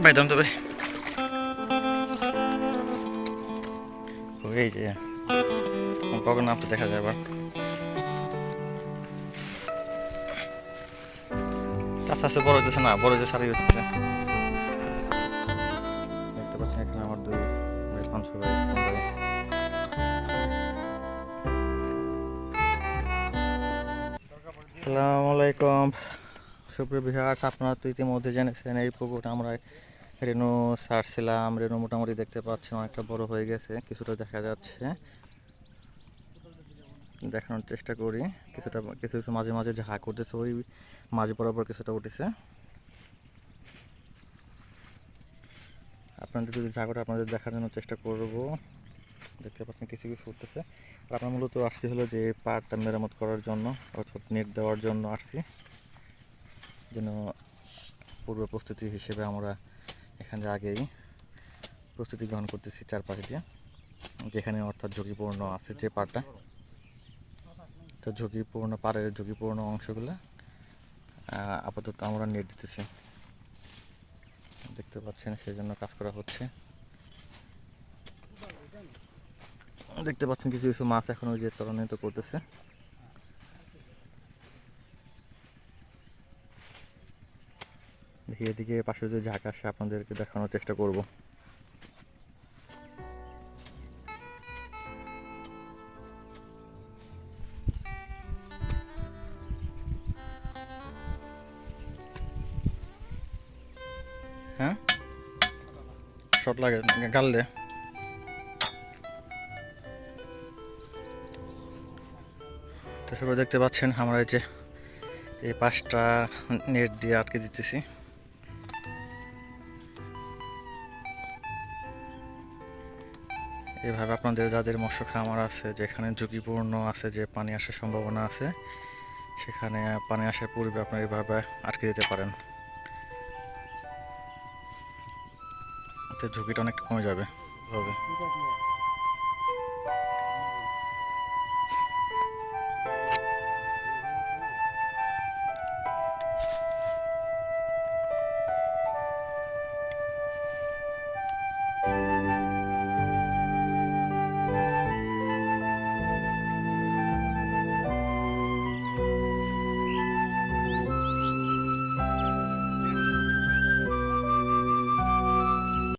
পাইতাম তবে এই যে কখন নামতে দেখা যায় আবার আস্তে আস্তে বড় হচ্ছে না, বড় যে সারি হচ্ছে। দেখতে পাচ্ছেন এখানে আমার দুই ভাই পাঁচশো ভাই আসসালামু আলাইকুম সুপ্রিয় ভিউয়ার্স, আপনারা তো ইতিমধ্যে জেনেছেন এই পুকুরটা আমরা রেনু ছাড়ছিলাম। রেনু মোটামুটি দেখতে পাচ্ছেন অনেকটা বড় হয়ে গেছে, কিছুটা দেখা যাচ্ছে, দেখানোর চেষ্টা করি। কিছুটা কিছু কিছু মাঝে মাঝে ঝাঁক উঠেছে, ওই মাঝ বরাবর কিছুটা উঠেছে। আপনাদের যদি ঝাঁক ওঠে আপনাদের দেখানোর চেষ্টা করব। দেখতে পাচ্ছেন কিছু কিছু উঠতেছে। আর আপনার মূলত আসছি হলো যে পাড়টা মেরামত করার জন্য, অর্থাৎ নেট দেওয়ার জন্য আসছি, যেন পূর্ব প্রস্তুতি হিসেবে আমরা এখানে আগেই প্রস্তুতি গ্রহণ করতেছি চারপাশে দিয়ে, যেখানে অর্থাৎ ঝুঁকিপূর্ণ আছে যে পাড়টা, তো ঝুঁকিপূর্ণ পাড়ের ঝুঁকিপূর্ণ অংশগুলো আপাতত আমরা নেট দিতেছি। দেখতে পাচ্ছেন সেই জন্য কাজ করা হচ্ছে। দেখতে পাচ্ছেন কিছু কিছু মাছ এখন ওই যে ত্বরান্বিত করতেছে। দেখি এদিকে পাশে যদি ঝাঁক আসে আপনাদেরকে দেখানোর চেষ্টা করব। হ্যাঁ, শর্ট লাগে গাল দে। তো সবাই দেখতে পাচ্ছেন আমরা এই যে এই পাশটা নেট দিয়ে আটকে দিতেছি। এভাবে আপনাদের যাদের মৎস্য খামার আছে, যেখানে ঝুঁকিপূর্ণ আছে, যে পানি আসার সম্ভাবনা আছে, সেখানে পানি আসার পূর্বে আপনারা এভাবে আটকে দিতে পারেন, এতে ঝুঁকিটা অনেকটা কমে যাবে এভাবে।